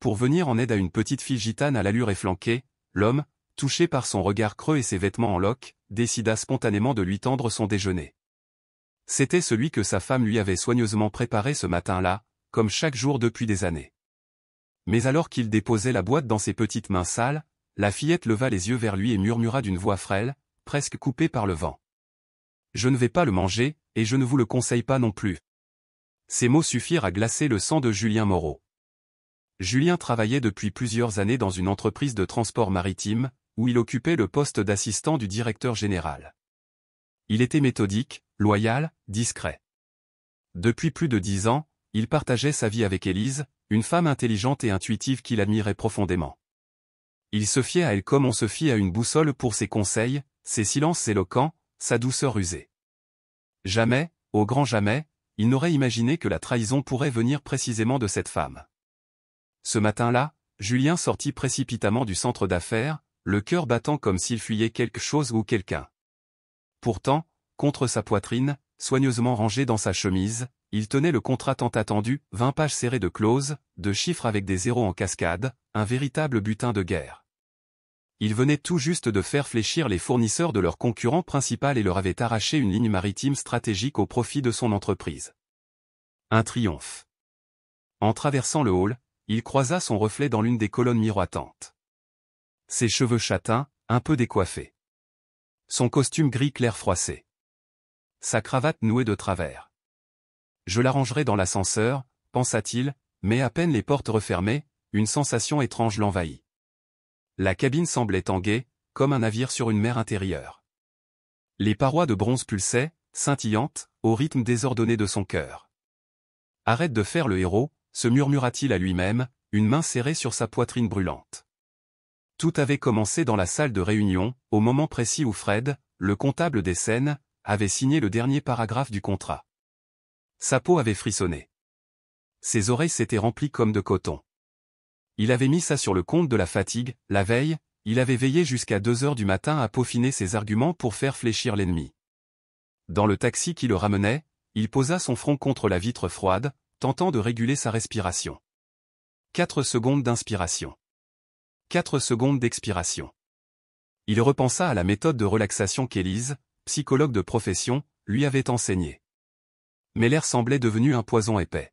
Pour venir en aide à une petite fille gitane à l'allure efflanquée, l'homme, touché par son regard creux et ses vêtements en loques, décida spontanément de lui tendre son déjeuner. C'était celui que sa femme lui avait soigneusement préparé ce matin-là, comme chaque jour depuis des années. Mais alors qu'il déposait la boîte dans ses petites mains sales, la fillette leva les yeux vers lui et murmura d'une voix frêle, presque coupée par le vent. « Je ne vais pas le manger, et je ne vous le conseille pas non plus. » Ces mots suffirent à glacer le sang de Julien Moreau. Julien travaillait depuis plusieurs années dans une entreprise de transport maritime, où il occupait le poste d'assistant du directeur général. Il était méthodique, loyal, discret. Depuis plus de 10 ans, il partageait sa vie avec Élise, une femme intelligente et intuitive qu'il admirait profondément. Il se fiait à elle comme on se fie à une boussole pour ses conseils, ses silences éloquents, sa douceur usée. Jamais, au grand jamais, il n'aurait imaginé que la trahison pourrait venir précisément de cette femme. Ce matin-là, Julien sortit précipitamment du centre d'affaires, le cœur battant comme s'il fuyait quelque chose ou quelqu'un. Pourtant, contre sa poitrine, soigneusement rangée dans sa chemise, il tenait le contrat tant attendu, 20 pages serrées de clauses, de chiffres avec des zéros en cascade, un véritable butin de guerre. Il venait tout juste de faire fléchir les fournisseurs de leur concurrent principal et leur avait arraché une ligne maritime stratégique au profit de son entreprise. Un triomphe. En traversant le hall, il croisa son reflet dans l'une des colonnes miroitantes. Ses cheveux châtains, un peu décoiffés. Son costume gris clair froissé. Sa cravate nouée de travers. Je l'arrangerai dans l'ascenseur, pensa-t-il, mais à peine les portes refermées, une sensation étrange l'envahit. La cabine semblait tanguer, comme un navire sur une mer intérieure. Les parois de bronze pulsaient, scintillantes, au rythme désordonné de son cœur. « Arrête de faire le héros », se murmura-t-il à lui-même, une main serrée sur sa poitrine brûlante. Tout avait commencé dans la salle de réunion, au moment précis où Fred, le comptable des scènes, avait signé le dernier paragraphe du contrat. Sa peau avait frissonné. Ses oreilles s'étaient remplies comme de coton. Il avait mis ça sur le compte de la fatigue, la veille, il avait veillé jusqu'à 2 heures du matin à peaufiner ses arguments pour faire fléchir l'ennemi. Dans le taxi qui le ramenait, il posa son front contre la vitre froide, tentant de réguler sa respiration. 4 secondes d'inspiration. 4 secondes d'expiration. Il repensa à la méthode de relaxation qu'Élise, psychologue de profession, lui avait enseignée. Mais l'air semblait devenu un poison épais.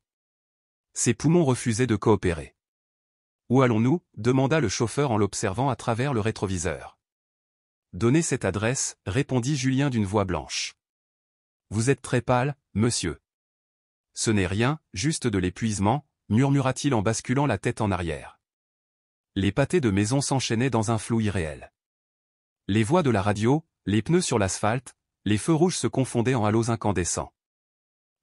Ses poumons refusaient de coopérer. « Où allons-nous » demanda le chauffeur en l'observant à travers le rétroviseur. « Donnez cette adresse » répondit Julien d'une voix blanche. « Vous êtes très pâle, monsieur. »« Ce n'est rien, juste de l'épuisement » murmura-t-il en basculant la tête en arrière. Les pâtés de maison s'enchaînaient dans un flou irréel. Les voix de la radio, les pneus sur l'asphalte, les feux rouges se confondaient en halos incandescents.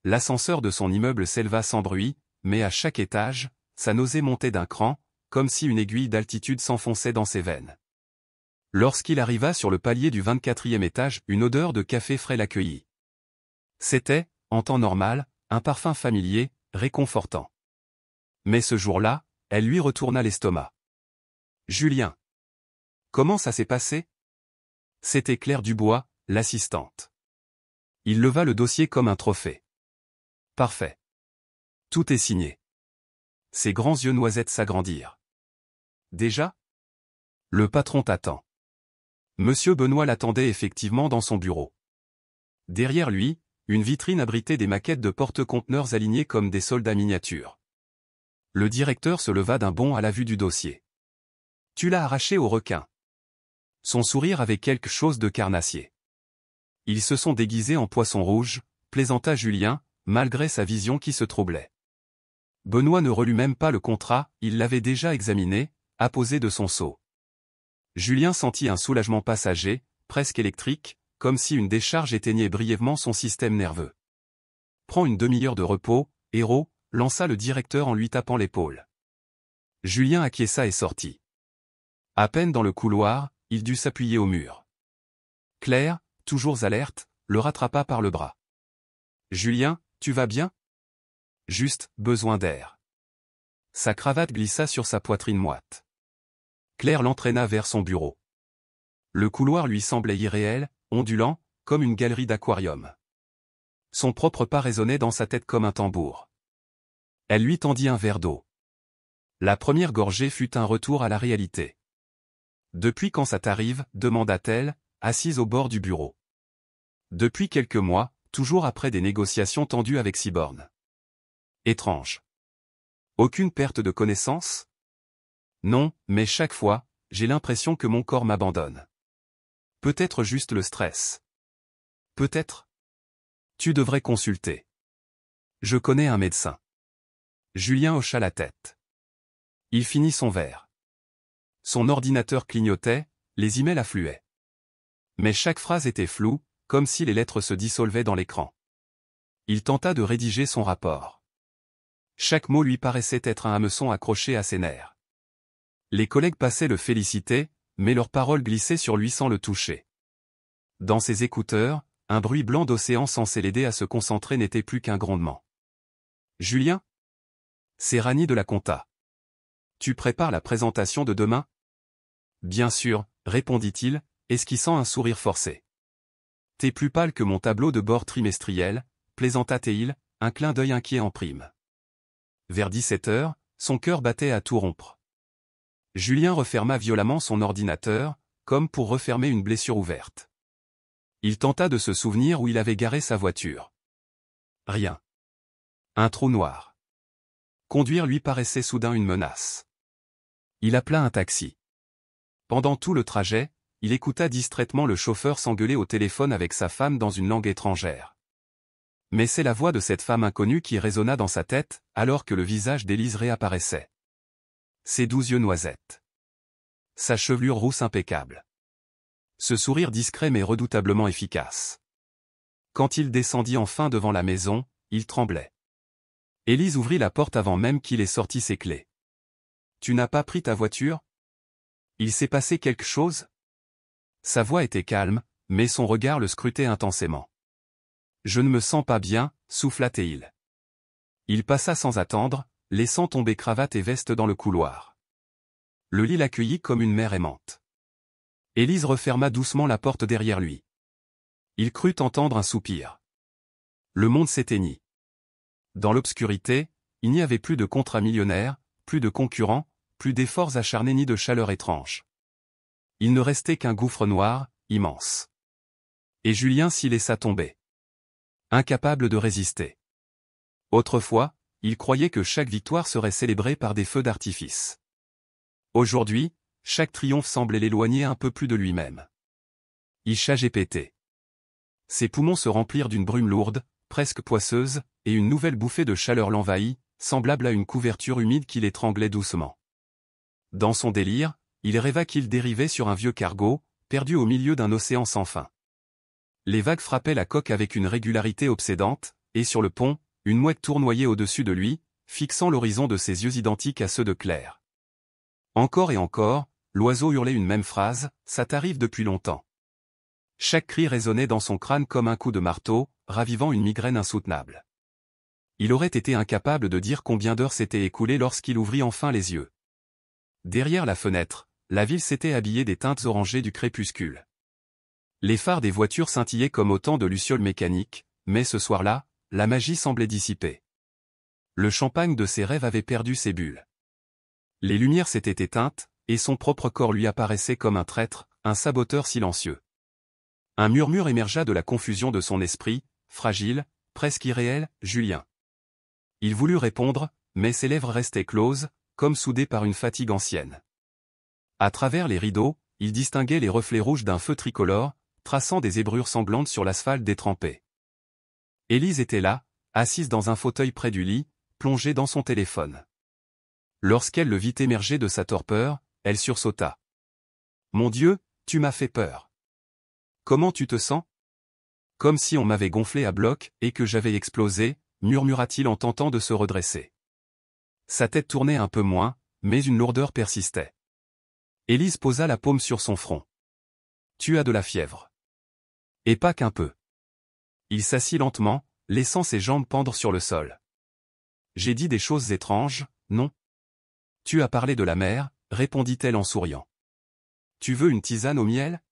L'ascenseur de son immeuble s'éleva sans bruit, mais à chaque étage, sa nausée montait d'un cran, comme si une aiguille d'altitude s'enfonçait dans ses veines. Lorsqu'il arriva sur le palier du 24e étage, une odeur de café frais l'accueillit. C'était, en temps normal, un parfum familier, réconfortant. Mais ce jour-là, elle lui retourna l'estomac. Julien. Comment ça s'est passé? C'était Claire Dubois, l'assistante. Il leva le dossier comme un trophée. Parfait. Tout est signé. Ses grands yeux noisettes s'agrandirent. Déjà? Le patron t'attend. Monsieur Benoît l'attendait effectivement dans son bureau. Derrière lui, une vitrine abritait des maquettes de porte-conteneurs alignés comme des soldats miniatures. Le directeur se leva d'un bond à la vue du dossier. Tu l'as arraché au requin. Son sourire avait quelque chose de carnassier. Ils se sont déguisés en poissons rouges, plaisanta Julien, malgré sa vision qui se troublait. Benoît ne relut même pas le contrat, il l'avait déjà examiné, apposé de son sceau. Julien sentit un soulagement passager, presque électrique, comme si une décharge éteignait brièvement son système nerveux. Prends une demi-heure de repos, héros, lança le directeur en lui tapant l'épaule. Julien acquiesça et sortit. À peine dans le couloir, il dut s'appuyer au mur. Claire, toujours alerte, le rattrapa par le bras. « Julien, tu vas bien ? Juste, besoin d'air. » Sa cravate glissa sur sa poitrine moite. Claire l'entraîna vers son bureau. Le couloir lui semblait irréel, ondulant, comme une galerie d'aquarium. Son propre pas résonnait dans sa tête comme un tambour. Elle lui tendit un verre d'eau. La première gorgée fut un retour à la réalité. Depuis quand ça t'arrive, demanda-t-elle, assise au bord du bureau. Depuis quelques mois, toujours après des négociations tendues avec Cyborn. Étrange. Aucune perte de connaissance? Non, mais chaque fois, j'ai l'impression que mon corps m'abandonne. Peut-être juste le stress. Peut-être. Tu devrais consulter. Je connais un médecin. Julien hocha la tête. Il finit son verre. Son ordinateur clignotait, les emails affluaient. Mais chaque phrase était floue, comme si les lettres se dissolvaient dans l'écran. Il tenta de rédiger son rapport. Chaque mot lui paraissait être un hameçon accroché à ses nerfs. Les collègues passaient le féliciter, mais leurs paroles glissaient sur lui sans le toucher. Dans ses écouteurs, un bruit blanc d'océan censé l'aider à se concentrer n'était plus qu'un grondement. Julien? C'est Rani de la compta. Tu prépares la présentation de demain? Bien sûr, répondit-il, esquissant un sourire forcé. T'es plus pâle que mon tableau de bord trimestriel, plaisanta-t-il, un clin d'œil inquiet en prime. Vers 17 heures, son cœur battait à tout rompre. Julien referma violemment son ordinateur, comme pour refermer une blessure ouverte. Il tenta de se souvenir où il avait garé sa voiture. Rien. Un trou noir. Conduire lui paraissait soudain une menace. Il appela un taxi. Pendant tout le trajet, il écouta distraitement le chauffeur s'engueuler au téléphone avec sa femme dans une langue étrangère. Mais c'est la voix de cette femme inconnue qui résonna dans sa tête, alors que le visage d'Élise réapparaissait. Ses 12 yeux noisettes. Sa chevelure rousse impeccable. Ce sourire discret mais redoutablement efficace. Quand il descendit enfin devant la maison, il tremblait. Élise ouvrit la porte avant même qu'il ait sorti ses clés. « Tu n'as pas pris ta voiture? Il s'est passé quelque chose ?» Sa voix était calme, mais son regard le scrutait intensément. « Je ne me sens pas bien, souffla-t-il. Il passa sans attendre, laissant tomber cravate et veste dans le couloir. Le lit l'accueillit comme une mère aimante. Élise referma doucement la porte derrière lui. Il crut entendre un soupir. Le monde s'éteignit. Dans l'obscurité, il n'y avait plus de contrats millionnaires, plus de concurrents, plus d'efforts acharnés ni de chaleur étrange. Il ne restait qu'un gouffre noir, immense. Et Julien s'y laissa tomber. Incapable de résister. Autrefois, il croyait que chaque victoire serait célébrée par des feux d'artifice. Aujourd'hui, chaque triomphe semblait l'éloigner un peu plus de lui-même. Il chagépétait. Ses poumons se remplirent d'une brume lourde, presque poisseuse, et une nouvelle bouffée de chaleur l'envahit, semblable à une couverture humide qui l'étranglait doucement. Dans son délire, il rêva qu'il dérivait sur un vieux cargo, perdu au milieu d'un océan sans fin. Les vagues frappaient la coque avec une régularité obsédante, et sur le pont, une mouette tournoyait au-dessus de lui, fixant l'horizon de ses yeux identiques à ceux de Claire. Encore et encore, l'oiseau hurlait une même phrase, « Ça t'arrive depuis longtemps ». Chaque cri résonnait dans son crâne comme un coup de marteau, ravivant une migraine insoutenable. Il aurait été incapable de dire combien d'heures s'étaient écoulées lorsqu'il ouvrit enfin les yeux. Derrière la fenêtre, la ville s'était habillée des teintes orangées du crépuscule. Les phares des voitures scintillaient comme autant de lucioles mécaniques, mais ce soir-là, la magie semblait dissipée. Le champagne de ses rêves avait perdu ses bulles. Les lumières s'étaient éteintes, et son propre corps lui apparaissait comme un traître, un saboteur silencieux. Un murmure émergea de la confusion de son esprit, fragile, presque irréel, « Julien ». Il voulut répondre, mais ses lèvres restaient closes, comme soudées par une fatigue ancienne. À travers les rideaux, il distinguait les reflets rouges d'un feu tricolore, traçant des zébrures sanglantes sur l'asphalte détrempé. Élise était là, assise dans un fauteuil près du lit, plongée dans son téléphone. Lorsqu'elle le vit émerger de sa torpeur, elle sursauta. « Mon Dieu, tu m'as fait peur. Comment tu te sens ? » « Comme si on m'avait gonflé à bloc et que j'avais explosé, » murmura-t-il en tentant de se redresser. Sa tête tournait un peu moins, mais une lourdeur persistait. Élise posa la paume sur son front. « Tu as de la fièvre. » « Et pas qu'un peu. » Il s'assit lentement, laissant ses jambes pendre sur le sol. « J'ai dit des choses étranges, non ? » « Tu as parlé de la mer, » répondit-elle en souriant. « Tu veux une tisane au miel ? »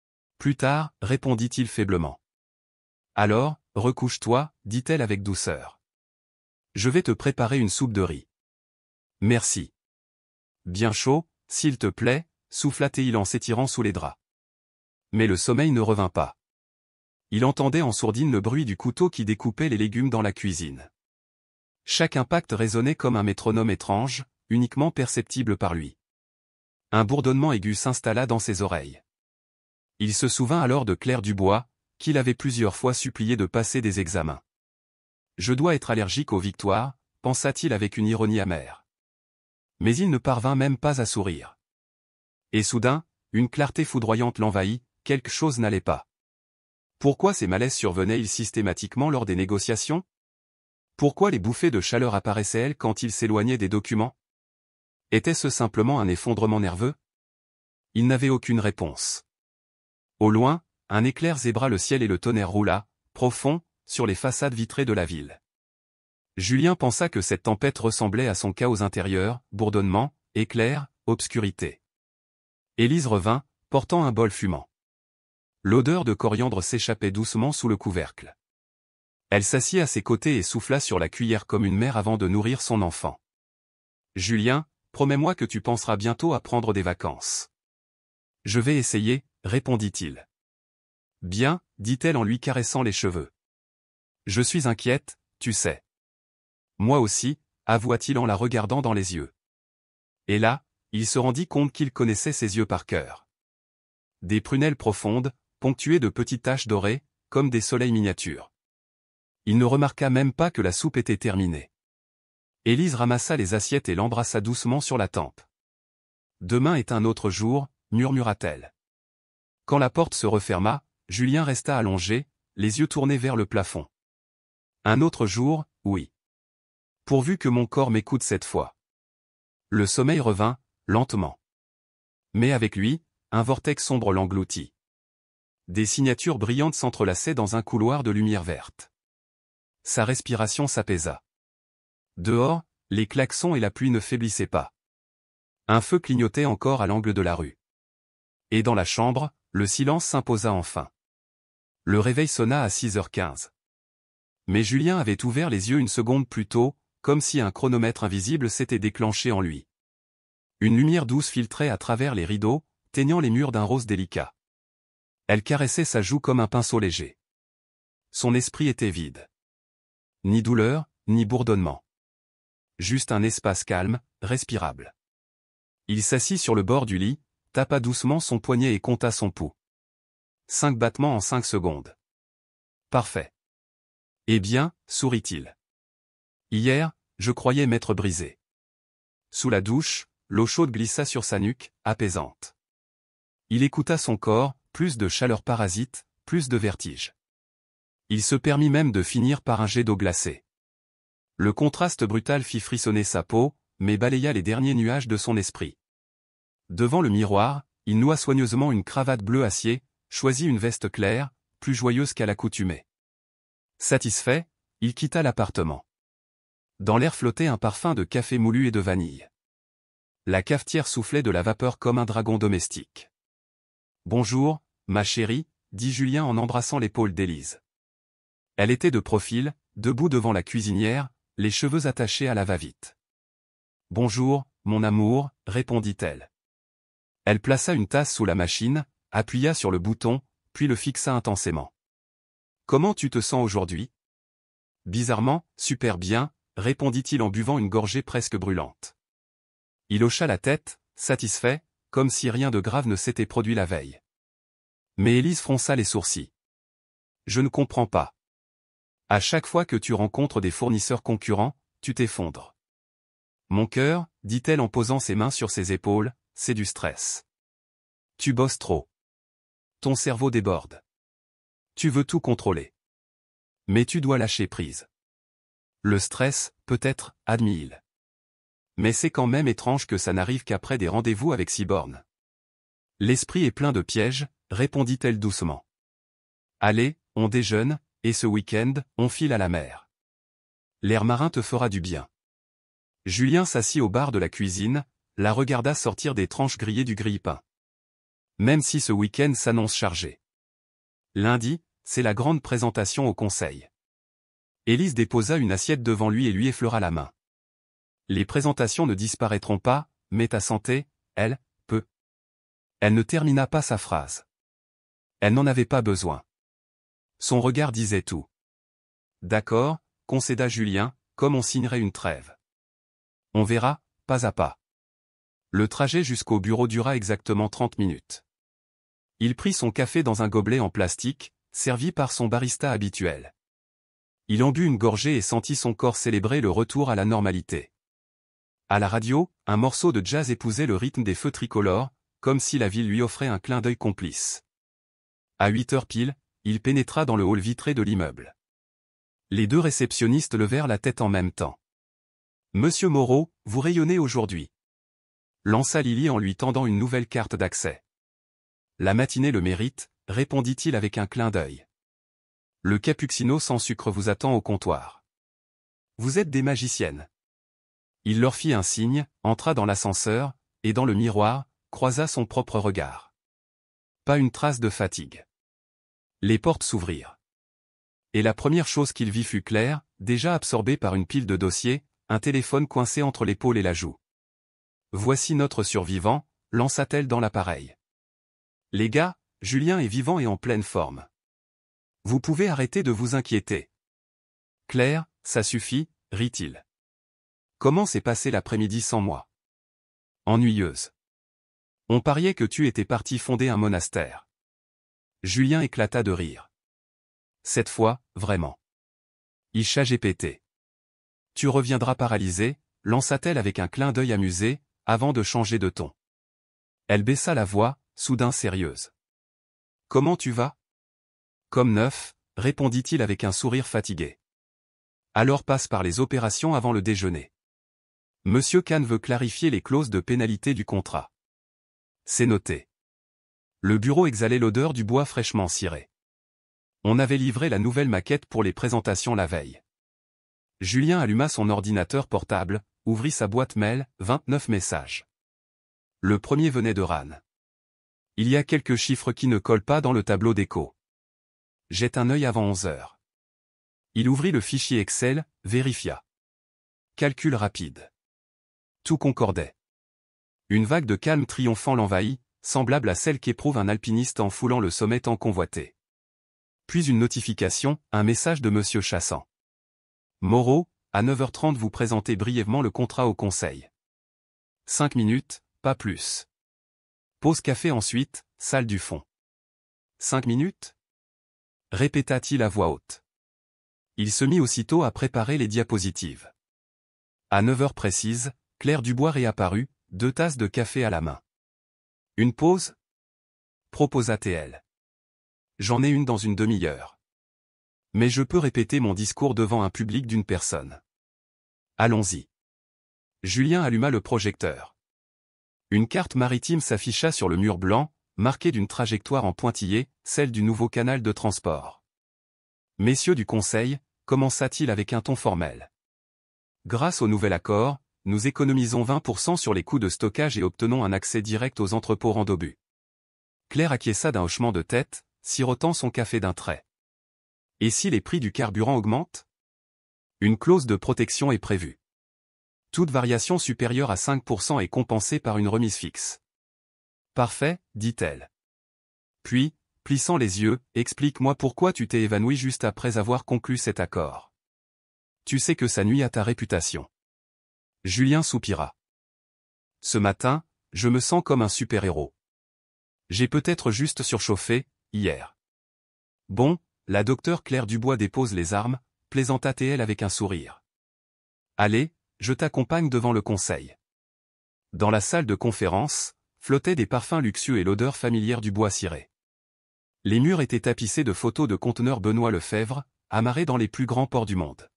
« Plus tard, » répondit-il faiblement. « Alors, recouche-toi, » dit-elle avec douceur. « Je vais te préparer une soupe de riz. » « Merci. » Bien chaud, s'il te plaît, souffla-t-il en s'étirant sous les draps. Mais le sommeil ne revint pas. Il entendait en sourdine le bruit du couteau qui découpait les légumes dans la cuisine. Chaque impact résonnait comme un métronome étrange, uniquement perceptible par lui. Un bourdonnement aigu s'installa dans ses oreilles. Il se souvint alors de Claire Dubois, qu'il avait plusieurs fois supplié de passer des examens. Je dois être allergique aux victoires, pensa-t-il avec une ironie amère. Mais il ne parvint même pas à sourire. Et soudain, une clarté foudroyante l'envahit, quelque chose n'allait pas. Pourquoi ces malaises survenaient-ils systématiquement lors des négociations? Pourquoi les bouffées de chaleur apparaissaient-elles quand il s'éloignait des documents? Était-ce simplement un effondrement nerveux? Il n'avait aucune réponse. Au loin, un éclair zébra le ciel et le tonnerre roula, profond, sur les façades vitrées de la ville. Julien pensa que cette tempête ressemblait à son chaos intérieur, bourdonnement, éclairs, obscurité. Élise revint, portant un bol fumant. L'odeur de coriandre s'échappait doucement sous le couvercle. Elle s'assit à ses côtés et souffla sur la cuillère comme une mère avant de nourrir son enfant. « Julien, promets-moi que tu penseras bientôt à prendre des vacances. »« Je vais essayer, » répondit-il. « Bien, » dit-elle en lui caressant les cheveux. « Je suis inquiète, tu sais. »« Moi aussi, » avoua-t-il en la regardant dans les yeux. Et là, il se rendit compte qu'il connaissait ses yeux par cœur. Des prunelles profondes, ponctuées de petites taches dorées, comme des soleils miniatures. Il ne remarqua même pas que la soupe était terminée. Élise ramassa les assiettes et l'embrassa doucement sur la tempe. « Demain est un autre jour, » murmura-t-elle. Quand la porte se referma, Julien resta allongé, les yeux tournés vers le plafond. « Un autre jour, oui. Pourvu que mon corps m'écoute cette fois. » Le sommeil revint, lentement. Mais avec lui, un vortex sombre l'engloutit. Des signatures brillantes s'entrelaçaient dans un couloir de lumière verte. Sa respiration s'apaisa. Dehors, les klaxons et la pluie ne faiblissaient pas. Un feu clignotait encore à l'angle de la rue. Et dans la chambre, le silence s'imposa enfin. Le réveil sonna à 6h15. Mais Julien avait ouvert les yeux une seconde plus tôt, comme si un chronomètre invisible s'était déclenché en lui. Une lumière douce filtrait à travers les rideaux, teignant les murs d'un rose délicat. Elle caressait sa joue comme un pinceau léger. Son esprit était vide. Ni douleur, ni bourdonnement. Juste un espace calme, respirable. Il s'assit sur le bord du lit, tapa doucement son poignet et compta son pouls. 5 battements en 5 secondes. Parfait. Eh bien, sourit-il. Hier, je croyais m'être brisé. Sous la douche, l'eau chaude glissa sur sa nuque, apaisante. Il écouta son corps, plus de chaleur parasite, plus de vertige. Il se permit même de finir par un jet d'eau glacée. Le contraste brutal fit frissonner sa peau, mais balaya les derniers nuages de son esprit. Devant le miroir, il noua soigneusement une cravate bleu acier, choisit une veste claire, plus joyeuse qu'à l'accoutumée. Satisfait, il quitta l'appartement. Dans l'air flottait un parfum de café moulu et de vanille. La cafetière soufflait de la vapeur comme un dragon domestique. « Bonjour, ma chérie », dit Julien en embrassant l'épaule d'Élise. Elle était de profil, debout devant la cuisinière, les cheveux attachés à la va-vite. « Bonjour, mon amour », répondit-elle. Elle plaça une tasse sous la machine, appuya sur le bouton, puis le fixa intensément. « Comment tu te sens aujourd'hui ?»« Bizarrement, super bien », répondit-il en buvant une gorgée presque brûlante. Il hocha la tête, satisfait, comme si rien de grave ne s'était produit la veille. Mais Élise fronça les sourcils. « Je ne comprends pas. À chaque fois que tu rencontres des fournisseurs concurrents, tu t'effondres. »« Mon cœur, » dit-elle en posant ses mains sur ses épaules, « c'est du stress. Tu bosses trop. Ton cerveau déborde. Tu veux tout contrôler. Mais tu dois lâcher prise. Le stress, peut-être, admit-il. Mais c'est quand même étrange que ça n'arrive qu'après des rendez-vous avec Siborne. L'esprit est plein de pièges, répondit-elle doucement. Allez, on déjeune, et ce week-end, on file à la mer. L'air marin te fera du bien. Julien s'assit au bar de la cuisine, la regarda sortir des tranches grillées du grille-pain. Même si ce week-end s'annonce chargé. Lundi, c'est la grande présentation au conseil. Élise déposa une assiette devant lui et lui effleura la main. Les présentations ne disparaîtront pas, mais ta santé, elle, peut. Elle ne termina pas sa phrase. Elle n'en avait pas besoin. Son regard disait tout. D'accord, concéda Julien, comme on signerait une trêve. On verra, pas à pas. Le trajet jusqu'au bureau dura exactement 30 minutes. Il prit son café dans un gobelet en plastique, servi par son barista habituel. Il en but une gorgée et sentit son corps célébrer le retour à la normalité. À la radio, un morceau de jazz épousait le rythme des feux tricolores, comme si la ville lui offrait un clin d'œil complice. À 8 heures pile, il pénétra dans le hall vitré de l'immeuble. Les deux réceptionnistes levèrent la tête en même temps. « Monsieur Moreau, vous rayonnez aujourd'hui » lança Lily en lui tendant une nouvelle carte d'accès. « La matinée le mérite » répondit-il avec un clin d'œil. « Le cappuccino sans sucre vous attend au comptoir. Vous êtes des magiciennes. » Il leur fit un signe, entra dans l'ascenseur, et dans le miroir, croisa son propre regard. Pas une trace de fatigue. Les portes s'ouvrirent. Et la première chose qu'il vit fut Claire, déjà absorbée par une pile de dossiers, un téléphone coincé entre l'épaule et la joue. « Voici notre survivant », lança-t-elle dans l'appareil. « Les gars, Julien est vivant et en pleine forme. Vous pouvez arrêter de vous inquiéter. »« Claire, ça suffit, » rit-il. « Comment s'est passé l'après-midi sans moi ? » ?»« Ennuyeuse. On pariait que tu étais parti fonder un monastère. » Julien éclata de rire. Cette fois, vraiment. Il ChatGPT. « Tu reviendras paralysé » lança-t-elle avec un clin d'œil amusé, avant de changer de ton. Elle baissa la voix, soudain sérieuse. « Comment tu vas ? » « Comme neuf » répondit-il avec un sourire fatigué. « Alors passe par les opérations avant le déjeuner. Monsieur Kahn veut clarifier les clauses de pénalité du contrat. » C'est noté. Le bureau exhalait l'odeur du bois fraîchement ciré. On avait livré la nouvelle maquette pour les présentations la veille. Julien alluma son ordinateur portable, ouvrit sa boîte mail, 29 messages. Le premier venait de Ran. Il y a quelques chiffres qui ne collent pas dans le tableau d'écho. Jette un œil avant 11 heures. Il ouvrit le fichier Excel, vérifia. Calcul rapide. Tout concordait. Une vague de calme triomphant l'envahit, semblable à celle qu'éprouve un alpiniste en foulant le sommet tant convoité. Puis une notification, un message de Monsieur Chassant. Moreau, à 9h30 vous présentez brièvement le contrat au conseil. 5 minutes, pas plus. Pause café ensuite, salle du fond. 5 minutes ? Répéta-t-il à voix haute. Il se mit aussitôt à préparer les diapositives. À 9h précises, Claire Dubois réapparut, 2 tasses de café à la main. Une pause ? Proposa-t-elle. J'en ai une dans une demi-heure. Mais je peux répéter mon discours devant un public d'une personne. Allons-y. Julien alluma le projecteur. Une carte maritime s'afficha sur le mur blanc, marquée d'une trajectoire en pointillé, celle du nouveau canal de transport. Messieurs du Conseil, commença-t-il avec un ton formel. Grâce au nouvel accord, nous économisons 20% sur les coûts de stockage et obtenons un accès direct aux entrepôts Rendobus. Claire acquiesça d'un hochement de tête, sirotant son café d'un trait. Et si les prix du carburant augmentent ? Une clause de protection est prévue. Toute variation supérieure à 5% est compensée par une remise fixe. Parfait, dit-elle. Puis, plissant les yeux, explique-moi pourquoi tu t'es évanoui juste après avoir conclu cet accord. Tu sais que ça nuit à ta réputation. Julien soupira. Ce matin, je me sens comme un super-héros. J'ai peut-être juste surchauffé, hier. Bon, la docteure Claire Dubois dépose les armes, plaisanta-t-elle avec un sourire. Allez, je t'accompagne devant le conseil. Dans la salle de conférence, flottaient des parfums luxueux et l'odeur familière du bois ciré. Les murs étaient tapissés de photos de conteneurs Benoît Lefebvre, amarrés dans les plus grands ports du monde.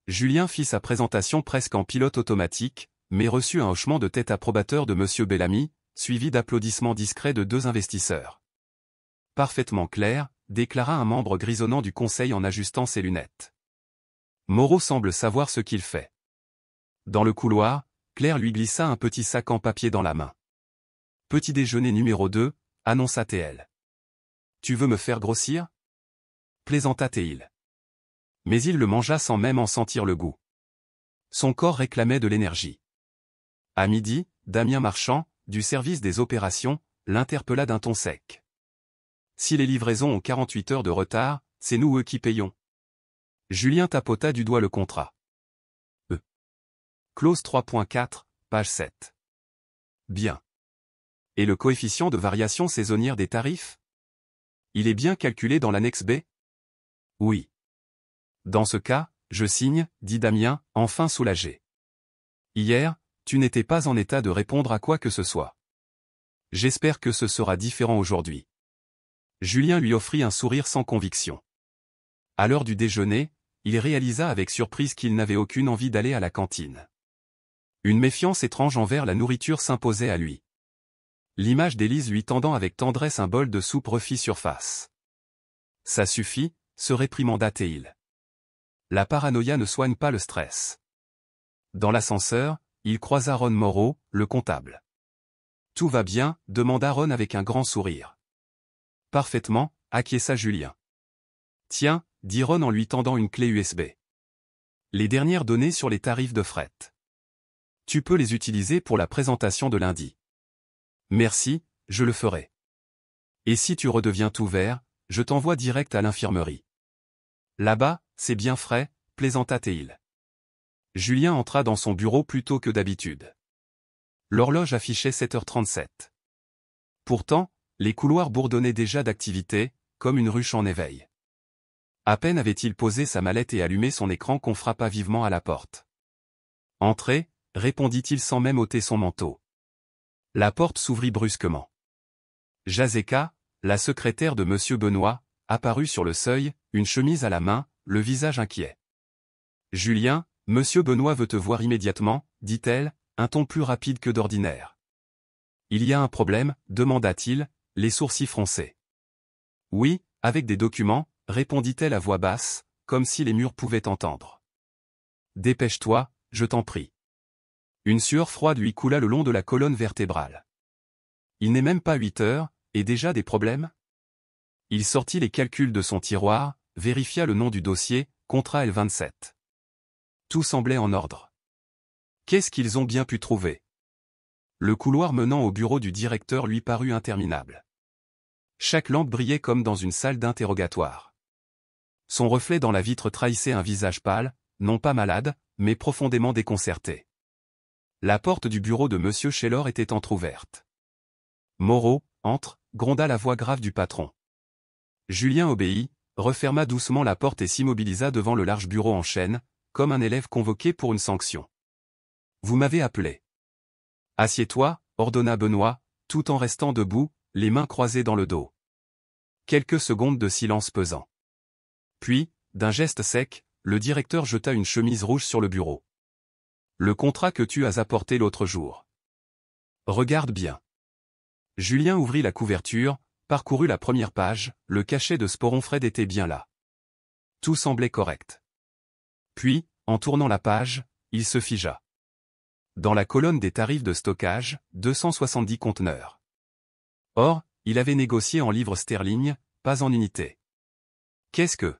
Julien fit sa présentation presque en pilote automatique, mais reçut un hochement de tête approbateur de M. Bellamy, suivi d'applaudissements discrets de 2 investisseurs. Parfaitement clair, déclara un membre grisonnant du conseil en ajustant ses lunettes. Moreau semble savoir ce qu'il fait. Dans le couloir, Claire lui glissa un petit sac en papier dans la main. Petit déjeuner numéro 2, annonça-t-elle. Tu veux me faire grossir ? Plaisanta-t-il. Mais il le mangea sans même en sentir le goût. Son corps réclamait de l'énergie. À midi, Damien Marchand, du service des opérations, l'interpella d'un ton sec. Si les livraisons ont 48 heures de retard, c'est nous eux qui payons. Julien tapota du doigt le contrat. Clause 3.4, page 7. Bien. Et le coefficient de variation saisonnière des tarifs? Il est bien calculé dans l'annexe B? Oui. Dans ce cas, je signe, dit Damien, enfin soulagé. Hier, tu n'étais pas en état de répondre à quoi que ce soit. J'espère que ce sera différent aujourd'hui. Julien lui offrit un sourire sans conviction. À l'heure du déjeuner, il réalisa avec surprise qu'il n'avait aucune envie d'aller à la cantine. Une méfiance étrange envers la nourriture s'imposait à lui. L'image d'Élise lui tendant avec tendresse un bol de soupe refit surface. Ça suffit, se réprimanda-t-il. La paranoïa ne soigne pas le stress. Dans l'ascenseur, il croisa Ron Moreau, le comptable. Tout va bien, demanda Ron avec un grand sourire. Parfaitement, acquiesça Julien. Tiens, dit Ron en lui tendant une clé USB. Les dernières données sur les tarifs de fret. Tu peux les utiliser pour la présentation de lundi. Merci, je le ferai. Et si tu redeviens tout vert, je t'envoie direct à l'infirmerie. Là-bas, c'est bien frais, plaisanta-t-il. Julien entra dans son bureau plus tôt que d'habitude. L'horloge affichait 7h37. Pourtant, les couloirs bourdonnaient déjà d'activité, comme une ruche en éveil. À peine avait-il posé sa mallette et allumé son écran qu'on frappa vivement à la porte. « Entrez », répondit-il sans même ôter son manteau. La porte s'ouvrit brusquement. Jazeka, la secrétaire de M. Benoît, apparut sur le seuil, une chemise à la main, le visage inquiet. « Julien, M. Benoît veut te voir immédiatement, dit-elle, un ton plus rapide que d'ordinaire. »« Il y a un problème ?» demanda-t-il, les sourcils froncés. « Oui, avec des documents » répondit-elle à voix basse, comme si les murs pouvaient entendre. « Dépêche-toi, je t'en prie. » Une sueur froide lui coula le long de la colonne vertébrale. Il n'est même pas 8 heures, et déjà des problèmes? Il sortit les calculs de son tiroir, vérifia le nom du dossier, contrat L27. Tout semblait en ordre. Qu'est-ce qu'ils ont bien pu trouver? Le couloir menant au bureau du directeur lui parut interminable. Chaque lampe brillait comme dans une salle d'interrogatoire. Son reflet dans la vitre trahissait un visage pâle, non pas malade, mais profondément déconcerté. La porte du bureau de M. Sheller était entr'ouverte. « Moreau, entre », gronda la voix grave du patron. Julien obéit, referma doucement la porte et s'immobilisa devant le large bureau en chêne, comme un élève convoqué pour une sanction. « Vous m'avez appelé. »« Assieds-toi », ordonna Benoît, tout en restant debout, les mains croisées dans le dos. Quelques secondes de silence pesant. Puis, d'un geste sec, le directeur jeta une chemise rouge sur le bureau. « Le contrat que tu as apporté l'autre jour. Regarde bien. » Julien ouvrit la couverture, parcourut la première page, le cachet de Sporonfred était bien là. Tout semblait correct. Puis, en tournant la page, il se figea. Dans la colonne des tarifs de stockage, 270 conteneurs. Or, il avait négocié en livres sterling, pas en unités. « Qu'est-ce que »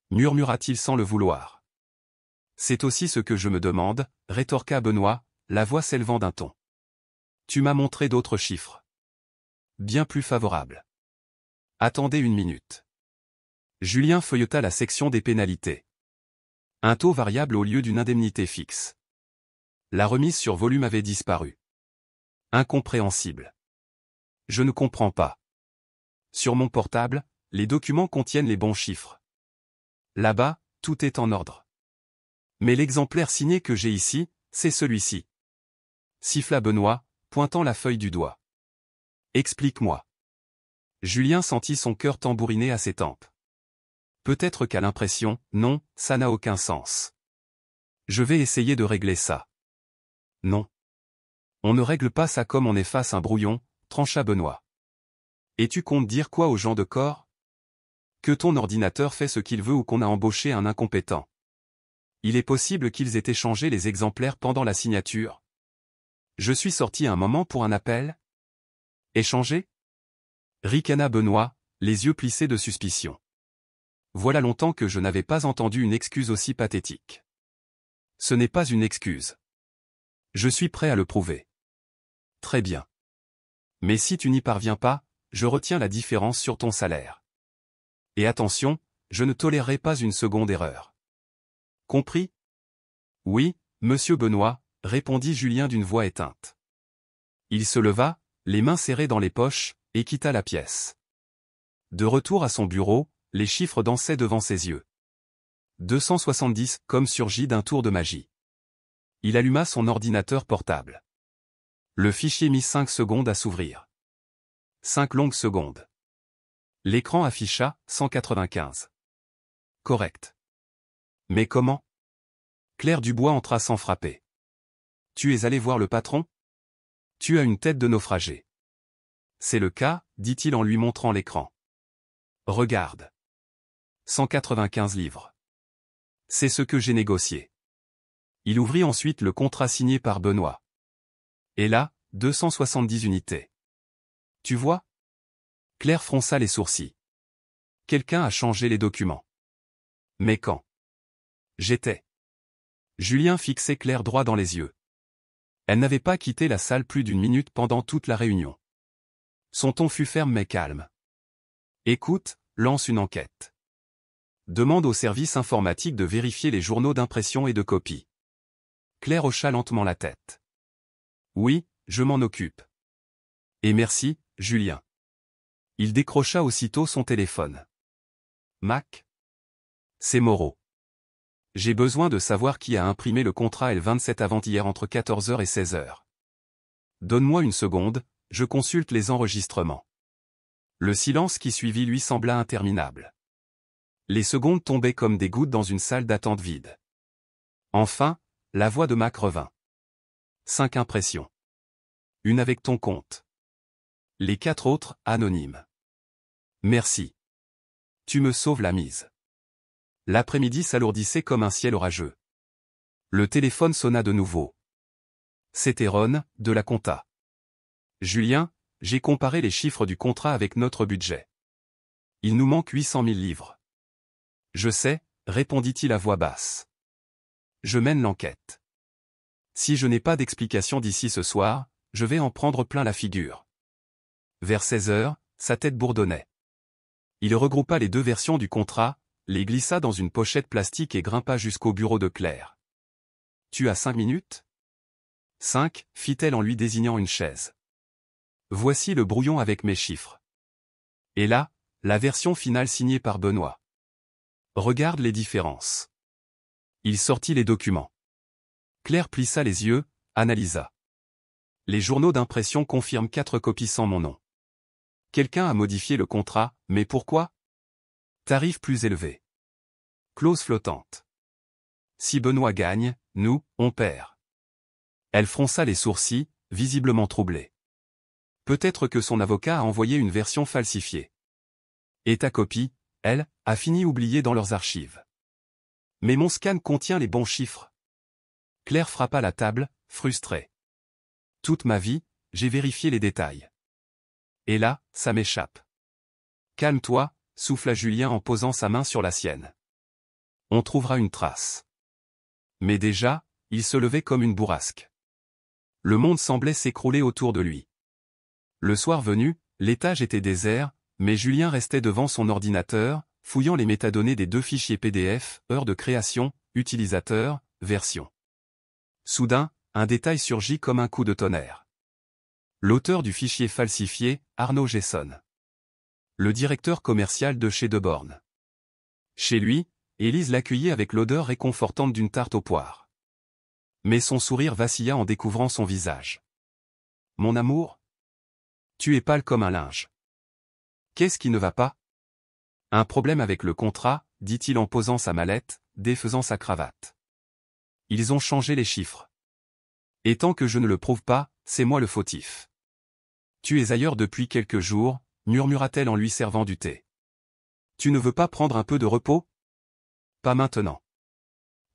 murmura-t-il sans le vouloir. « C'est aussi ce que je me demande, » rétorqua Benoît, la voix s'élevant d'un ton. « Tu m'as montré d'autres chiffres. Bien plus favorables. Attendez une minute. » Julien feuilleta la section des pénalités. Un taux variable au lieu d'une indemnité fixe. La remise sur volume avait disparu. Incompréhensible. Je ne comprends pas. Sur mon portable, les documents contiennent les bons chiffres. Là-bas, tout est en ordre. Mais l'exemplaire signé que j'ai ici, c'est celui-ci. Siffla Benoît, pointant la feuille du doigt. Explique-moi. Julien sentit son cœur tambouriner à ses tempes. Peut-être qu'à l'impression, non, ça n'a aucun sens. Je vais essayer de régler ça. Non. On ne règle pas ça comme on efface un brouillon, trancha Benoît. Et tu comptes dire quoi aux gens de corps? Que ton ordinateur fait ce qu'il veut ou qu'on a embauché un incompétent. Il est possible qu'ils aient échangé les exemplaires pendant la signature. Je suis sorti un moment pour un appel? Échangé? Ricana Benoît, les yeux plissés de suspicion. Voilà longtemps que je n'avais pas entendu une excuse aussi pathétique. Ce n'est pas une excuse. Je suis prêt à le prouver. Très bien. Mais si tu n'y parviens pas, je retiens la différence sur ton salaire. Et attention, je ne tolérerai pas une seconde erreur. Compris? Oui, monsieur Benoît, répondit Julien d'une voix éteinte. Il se leva, les mains serrées dans les poches, et quitta la pièce. De retour à son bureau, les chiffres dansaient devant ses yeux. 270, comme surgit d'un tour de magie. Il alluma son ordinateur portable. Le fichier mit 5 secondes à s'ouvrir. 5 longues secondes. L'écran afficha 195. Correct. Mais comment? Claire Dubois entra sans frapper. Tu es allé voir le patron? Tu as une tête de naufragé. C'est le cas, dit-il en lui montrant l'écran. Regarde. 195 livres. C'est ce que j'ai négocié. Il ouvrit ensuite le contrat signé par Benoît. Et là, 270 unités. Tu vois? Claire fronça les sourcils. Quelqu'un a changé les documents. Mais quand? J'étais. Julien fixait Claire droit dans les yeux. Elle n'avait pas quitté la salle plus d'une minute pendant toute la réunion. Son ton fut ferme mais calme. Écoute, lance une enquête. Demande au service informatique de vérifier les journaux d'impression et de copie. Claire hocha lentement la tête. Oui, je m'en occupe. Et merci, Julien. Il décrocha aussitôt son téléphone. Mac? C'est Moreau. J'ai besoin de savoir qui a imprimé le contrat L27 avant-hier entre 14h et 16h. Donne-moi une seconde, je consulte les enregistrements. Le silence qui suivit lui sembla interminable. Les secondes tombaient comme des gouttes dans une salle d'attente vide. Enfin, la voix de Mac revint. 5 impressions. Une avec ton compte. Les 4 autres, anonymes. Merci. Tu me sauves la mise. L'après-midi s'alourdissait comme un ciel orageux. Le téléphone sonna de nouveau. C'était Ron, de la compta. Julien, j'ai comparé les chiffres du contrat avec notre budget. Il nous manque 800 000 livres. Je sais, répondit-il à voix basse. Je mène l'enquête. Si je n'ai pas d'explication d'ici ce soir, je vais en prendre plein la figure. Vers 16h, sa tête bourdonnait. Il regroupa les 2 versions du contrat, les glissa dans une pochette plastique et grimpa jusqu'au bureau de Claire. Tu as 5 minutes? 5, fit-elle en lui désignant une chaise. Voici le brouillon avec mes chiffres. Et là, la version finale signée par Benoît. Regarde les différences. Il sortit les documents. Claire plissa les yeux, analysa. Les journaux d'impression confirment 4 copies sans mon nom. Quelqu'un a modifié le contrat, mais pourquoi? Tarif plus élevé. Clause flottante. Si Benoît gagne, nous, on perd. Elle fronça les sourcils, visiblement troublée. Peut-être que son avocat a envoyé une version falsifiée. Et ta copie, elle, a fini oubliée dans leurs archives. Mais mon scan contient les bons chiffres. Claire frappa la table, frustrée. Toute ma vie, j'ai vérifié les détails. Et là, ça m'échappe. Calme-toi, souffla Julien en posant sa main sur la sienne. On trouvera une trace. Mais déjà, il se levait comme une bourrasque. Le monde semblait s'écrouler autour de lui. Le soir venu, l'étage était désert, mais Julien restait devant son ordinateur, fouillant les métadonnées des 2 fichiers PDF, heure de création, utilisateur, version. Soudain, un détail surgit comme un coup de tonnerre. L'auteur du fichier falsifié, Arnaud Gesson. Le directeur commercial de chez Deborn. Chez lui, Élise l'accueillit avec l'odeur réconfortante d'une tarte aux poires. Mais son sourire vacilla en découvrant son visage. Mon amour? Tu es pâle comme un linge. Qu'est-ce qui ne va pas? Un problème avec le contrat, dit-il en posant sa mallette, défaisant sa cravate. Ils ont changé les chiffres. Et tant que je ne le prouve pas, c'est moi le fautif. Tu es ailleurs depuis quelques jours, murmura-t-elle en lui servant du thé. Tu ne veux pas prendre un peu de repos? Pas maintenant.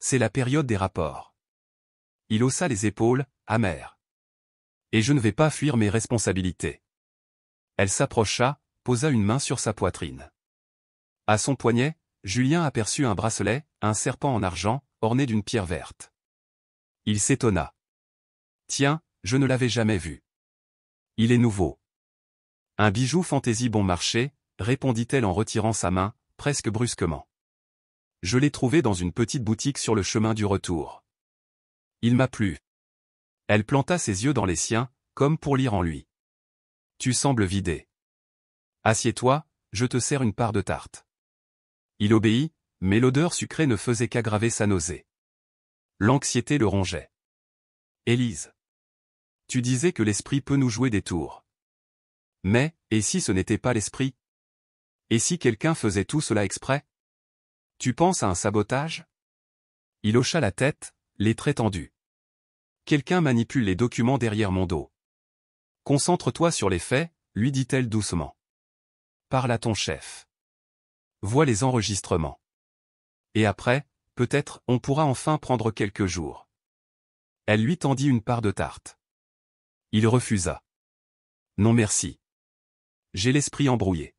C'est la période des rapports. Il haussa les épaules, amer. Et je ne vais pas fuir mes responsabilités. Elle s'approcha, posa une main sur sa poitrine. À son poignet, Julien aperçut un bracelet, un serpent en argent, orné d'une pierre verte. Il s'étonna. Tiens, je ne l'avais jamais vu. Il est nouveau. Un bijou fantaisie bon marché, répondit-elle en retirant sa main, presque brusquement. Je l'ai trouvé dans une petite boutique sur le chemin du retour. Il m'a plu. Elle planta ses yeux dans les siens, comme pour lire en lui. Tu sembles vidé. Assieds-toi, je te sers une part de tarte. Il obéit, mais l'odeur sucrée ne faisait qu'aggraver sa nausée. L'anxiété le rongeait. Élise. Tu disais que l'esprit peut nous jouer des tours. Mais, et si ce n'était pas l'esprit? Et si quelqu'un faisait tout cela exprès? Tu penses à un sabotage? Il hocha la tête, les traits tendus. Quelqu'un manipule les documents derrière mon dos. Concentre-toi sur les faits, lui dit-elle doucement. Parle à ton chef. Vois les enregistrements. Et après, peut-être, on pourra enfin prendre quelques jours. Elle lui tendit une part de tarte. Il refusa. Non merci. J'ai l'esprit embrouillé.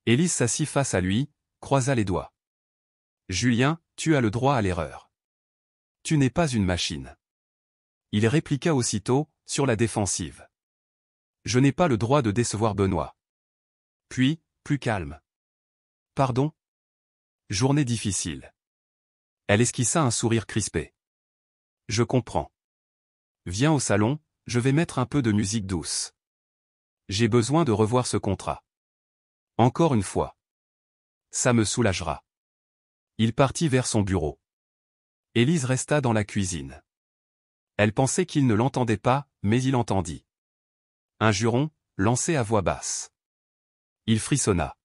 Élise s'assit face à lui, croisa les doigts. Julien, tu as le droit à l'erreur. Tu n'es pas une machine. Il répliqua aussitôt, sur la défensive. Je n'ai pas le droit de décevoir Benoît. Puis, plus calme. Pardon? Journée difficile. Elle esquissa un sourire crispé. Je comprends. Viens au salon, je vais mettre un peu de musique douce. J'ai besoin de revoir ce contrat. Encore une fois. Ça me soulagera. Il partit vers son bureau. Élise resta dans la cuisine. Elle pensait qu'il ne l'entendait pas, mais il entendit. Un juron, lancé à voix basse. Il frissonna.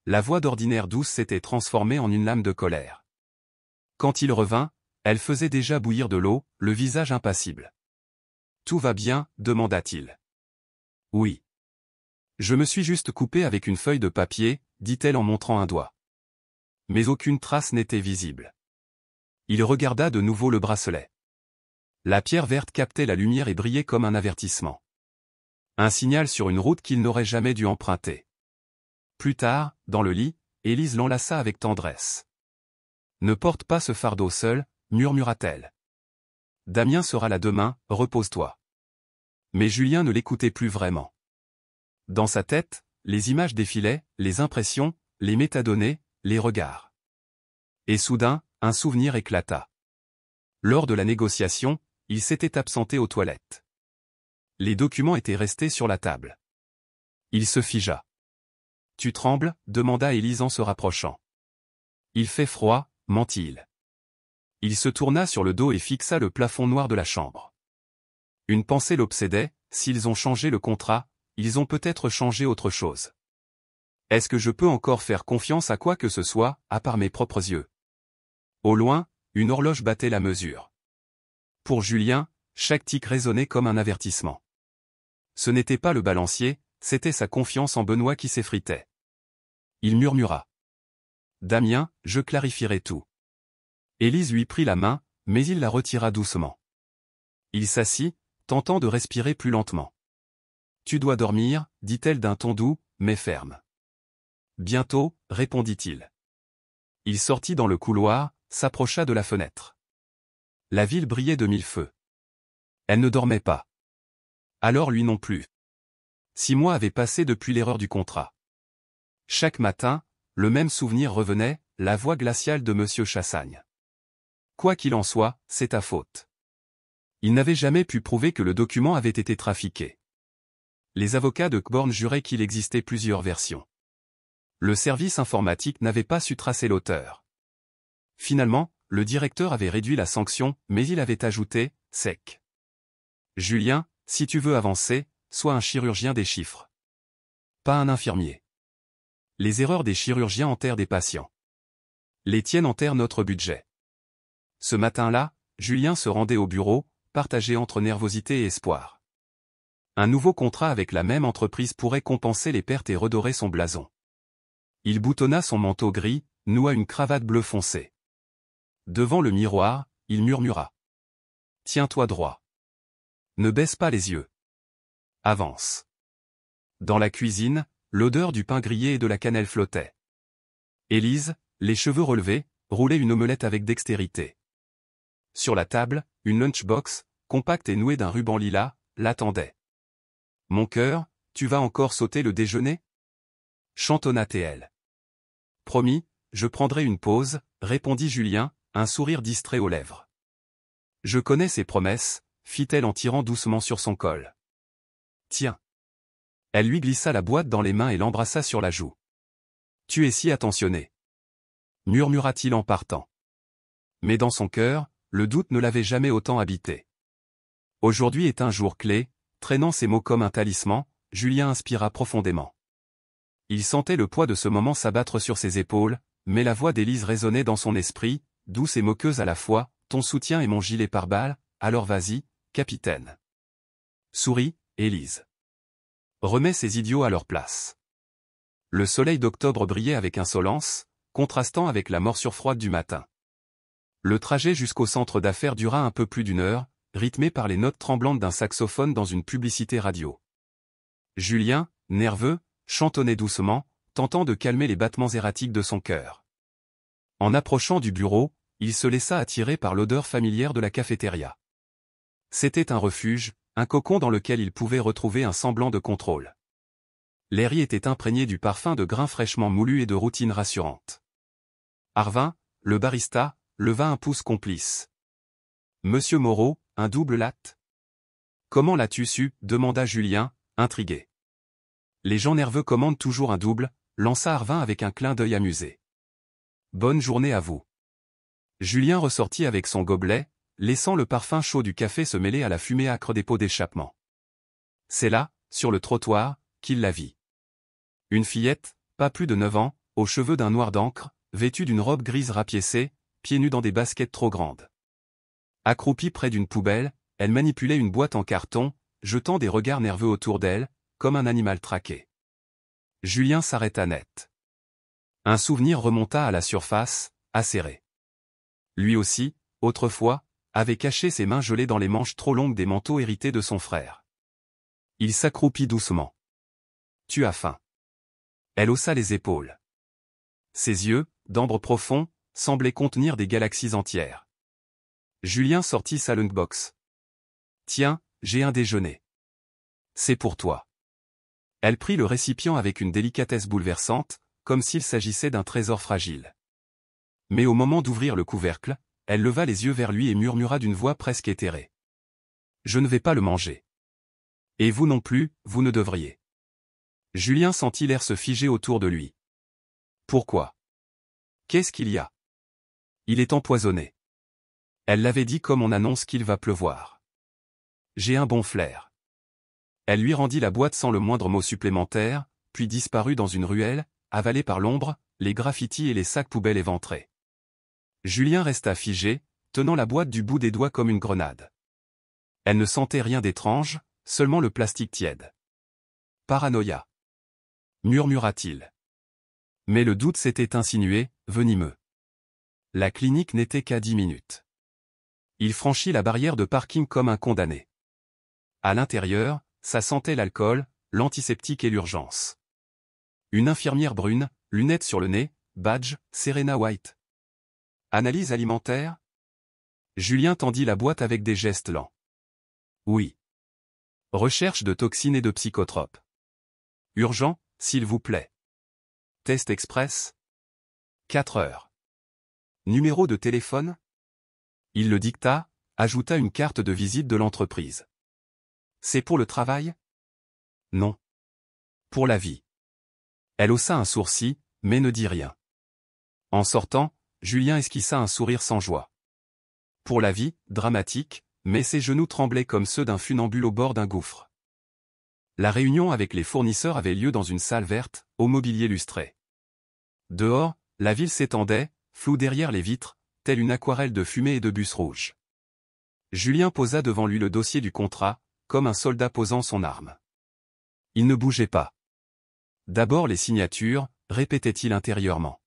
La voix d'ordinaire douce s'était transformée en une lame de colère. Quand il revint, elle faisait déjà bouillir de l'eau, le visage impassible. « Tout va bien ?» demanda-t-il. « Oui. Je me suis juste coupé avec une feuille de papier, dit-elle en montrant un doigt. Mais aucune trace n'était visible. » Il regarda de nouveau le bracelet. La pierre verte captait la lumière et brillait comme un avertissement. Un signal sur une route qu'il n'aurait jamais dû emprunter. Plus tard, dans le lit, Élise l'enlaça avec tendresse. « Ne porte pas ce fardeau seul, murmura-t-elle. Damien sera là demain, repose-toi. » Mais Julien ne l'écoutait plus vraiment. Dans sa tête, les images défilaient, les impressions, les métadonnées, les regards. Et soudain, un souvenir éclata. Lors de la négociation, il s'était absenté aux toilettes. Les documents étaient restés sur la table. Il se figea. « Tu trembles ?» demanda Élise en se rapprochant. « Il fait froid » mentit-il. Il se tourna sur le dos et fixa le plafond noir de la chambre. Une pensée l'obsédait, s'ils ont changé le contrat, ils ont peut-être changé autre chose. Est-ce que je peux encore faire confiance à quoi que ce soit, à part mes propres yeux? Au loin, une horloge battait la mesure. Pour Julien, chaque tic résonnait comme un avertissement. Ce n'était pas le balancier, c'était sa confiance en Benoît qui s'effritait. Il murmura. « Damien, je clarifierai tout. » Élise lui prit la main, mais il la retira doucement. Il s'assit, tentant de respirer plus lentement. « Tu dois dormir, dit-elle d'un ton doux, mais ferme. »« Bientôt, répondit-il. Il sortit dans le couloir, s'approcha de la fenêtre. La ville brillait de mille feux. Elle ne dormait pas. Alors lui non plus. 6 mois avaient passé depuis l'erreur du contrat. Chaque matin, le même souvenir revenait, la voix glaciale de Monsieur Chassagne. Quoi qu'il en soit, c'est ta faute. Il n'avait jamais pu prouver que le document avait été trafiqué. Les avocats de Cborn juraient qu'il existait plusieurs versions. Le service informatique n'avait pas su tracer l'auteur. Finalement, le directeur avait réduit la sanction, mais il avait ajouté, sec. « Julien, si tu veux avancer, sois un chirurgien des chiffres. Pas un infirmier. Les erreurs des chirurgiens enterrent des patients. Les tiennes enterrent notre budget. » Ce matin-là, Julien se rendait au bureau, partagé entre nervosité et espoir. Un nouveau contrat avec la même entreprise pourrait compenser les pertes et redorer son blason. Il boutonna son manteau gris, noua une cravate bleu foncé. Devant le miroir, il murmura. « Tiens-toi droit. Ne baisse pas les yeux. Avance. » Dans la cuisine, l'odeur du pain grillé et de la cannelle flottait. Élise, les cheveux relevés, roulait une omelette avec dextérité. Sur la table, une lunchbox, compacte et nouée d'un ruban lilas, l'attendait. Mon cœur, tu vas encore sauter le déjeuner? Chantonna TL. Promis, je prendrai une pause, répondit Julien, un sourire distrait aux lèvres. Je connais ses promesses, fit-elle en tirant doucement sur son col. Tiens. Elle lui glissa la boîte dans les mains et l'embrassa sur la joue. Tu es si attentionné, murmura-t-il en partant. Mais dans son cœur, le doute ne l'avait jamais autant habité. Aujourd'hui est un jour clé, traînant ces mots comme un talisman, Julien inspira profondément. Il sentait le poids de ce moment s'abattre sur ses épaules, mais la voix d'Élise résonnait dans son esprit, douce et moqueuse à la fois, ton soutien est mon gilet pare-balles, alors vas-y, capitaine. Souris, Élise. Remets ces idiots à leur place. Le soleil d'octobre brillait avec insolence, contrastant avec la morsure froide du matin. Le trajet jusqu'au centre d'affaires dura un peu plus d'une heure, rythmé par les notes tremblantes d'un saxophone dans une publicité radio. Julien, nerveux, chantonnait doucement, tentant de calmer les battements erratiques de son cœur. En approchant du bureau, il se laissa attirer par l'odeur familière de la cafétéria. C'était un refuge, un cocon dans lequel il pouvait retrouver un semblant de contrôle. L'air y était imprégné du parfum de grains fraîchement moulus et de routines rassurantes. Arvin, le barista, leva un pouce complice. Monsieur Moreau, un double latte? Comment l'as-tu su? Demanda Julien, intrigué. Les gens nerveux commandent toujours un double, lança Arvin avec un clin d'œil amusé. Bonne journée à vous. Julien ressortit avec son gobelet, laissant le parfum chaud du café se mêler à la fumée âcre des pots d'échappement. C'est là, sur le trottoir, qu'il la vit. Une fillette, pas plus de 9 ans, aux cheveux d'un noir d'encre, vêtue d'une robe grise rapiécée, pieds nus dans des baskets trop grandes. Accroupie près d'une poubelle, elle manipulait une boîte en carton, jetant des regards nerveux autour d'elle, comme un animal traqué. Julien s'arrêta net. Un souvenir remonta à la surface, acéré. Lui aussi, autrefois, avait caché ses mains gelées dans les manches trop longues des manteaux hérités de son frère. Il s'accroupit doucement. Tu as faim. Elle haussa les épaules. Ses yeux, d'ambre profond, semblaient contenir des galaxies entières. Julien sortit sa lunchbox. Tiens, j'ai un déjeuner. C'est pour toi. Elle prit le récipient avec une délicatesse bouleversante, comme s'il s'agissait d'un trésor fragile. Mais au moment d'ouvrir le couvercle, elle leva les yeux vers lui et murmura d'une voix presque éthérée. Je ne vais pas le manger. Et vous non plus, vous ne devriez. Julien sentit l'air se figer autour de lui. Pourquoi? Qu'est-ce qu'il y a? Il est empoisonné. Elle l'avait dit comme on annonce qu'il va pleuvoir. J'ai un bon flair. Elle lui rendit la boîte sans le moindre mot supplémentaire, puis disparut dans une ruelle, avalée par l'ombre, les graffitis et les sacs poubelles éventrés. Julien resta figé, tenant la boîte du bout des doigts comme une grenade. Elle ne sentait rien d'étrange, seulement le plastique tiède. Paranoïa, murmura-t-il. Mais le doute s'était insinué, venimeux. La clinique n'était qu'à 10 minutes. Il franchit la barrière de parking comme un condamné. À l'intérieur, ça sentait l'alcool, l'antiseptique et l'urgence. Une infirmière brune, lunettes sur le nez, badge, Serena White. Analyse alimentaire? Julien tendit la boîte avec des gestes lents. Oui. Recherche de toxines et de psychotropes. Urgent, s'il vous plaît. Test express? 4 heures. Numéro de téléphone? Il le dicta, ajouta une carte de visite de l'entreprise. C'est pour le travail? Non. Pour la vie. Elle haussa un sourcil, mais ne dit rien. En sortant, Julien esquissa un sourire sans joie. Pour la vie, dramatique, mais ses genoux tremblaient comme ceux d'un funambule au bord d'un gouffre. La réunion avec les fournisseurs avait lieu dans une salle verte, au mobilier lustré. Dehors, la ville s'étendait, floue derrière les vitres, telle une aquarelle de fumée et de bus rouges. Julien posa devant lui le dossier du contrat, comme un soldat posant son arme. Il ne bougeait pas. D'abord les signatures, répétait-il intérieurement.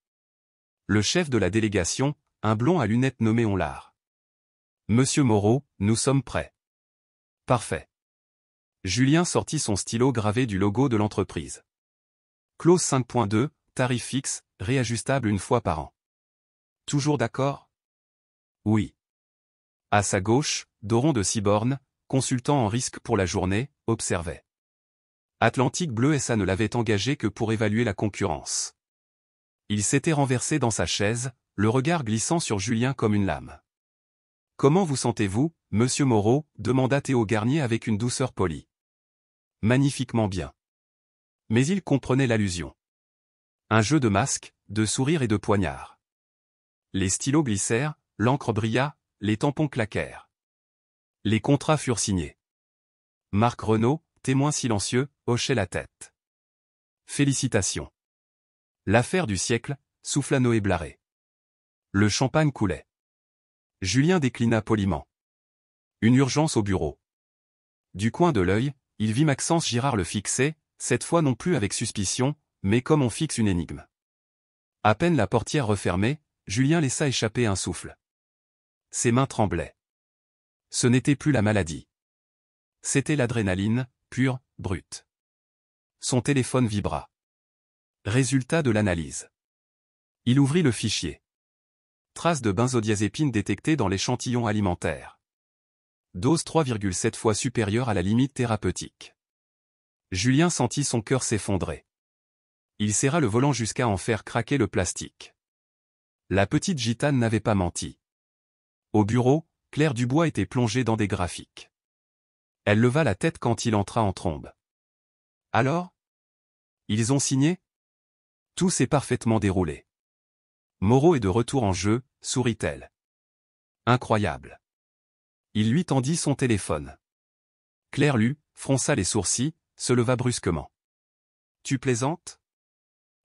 Le chef de la délégation, un blond à lunettes nommé Onlard. Monsieur Moreau, nous sommes prêts. Parfait. Julien sortit son stylo gravé du logo de l'entreprise. Clause 5.2, tarif fixe, réajustable une fois par an. Toujours d'accord? Oui. À sa gauche, Doron de Ciborne, consultant en risque pour la journée, observait. Atlantique Bleu SA ne l'avait engagé que pour évaluer la concurrence. Il s'était renversé dans sa chaise, le regard glissant sur Julien comme une lame. « Comment vous sentez-vous, monsieur Moreau » demanda Théo Garnier avec une douceur polie. « Magnifiquement bien. » Mais il comprenait l'allusion. Un jeu de masques, de sourires et de poignards. Les stylos glissèrent, l'encre brilla, les tampons claquèrent. Les contrats furent signés. Marc Renaud, témoin silencieux, hochait la tête. Félicitations. L'affaire du siècle, souffla Noé Blaré. Le champagne coulait. Julien déclina poliment. Une urgence au bureau. Du coin de l'œil, il vit Maxence Girard le fixer, cette fois non plus avec suspicion, mais comme on fixe une énigme. À peine la portière refermée, Julien laissa échapper un souffle. Ses mains tremblaient. Ce n'était plus la maladie. C'était l'adrénaline, pure, brute. Son téléphone vibra. Résultat de l'analyse. Il ouvrit le fichier. Traces de benzodiazépine détectées dans l'échantillon alimentaire. Dose 3,7 fois supérieure à la limite thérapeutique. Julien sentit son cœur s'effondrer. Il serra le volant jusqu'à en faire craquer le plastique. La petite gitane n'avait pas menti. Au bureau, Claire Dubois était plongée dans des graphiques. Elle leva la tête quand il entra en trombe. « Alors ? Ils ont signé ? » Tout s'est parfaitement déroulé. Moreau est de retour en jeu, sourit-elle. Incroyable. Il lui tendit son téléphone. Claire lut, fronça les sourcils, se leva brusquement. Tu plaisantes ?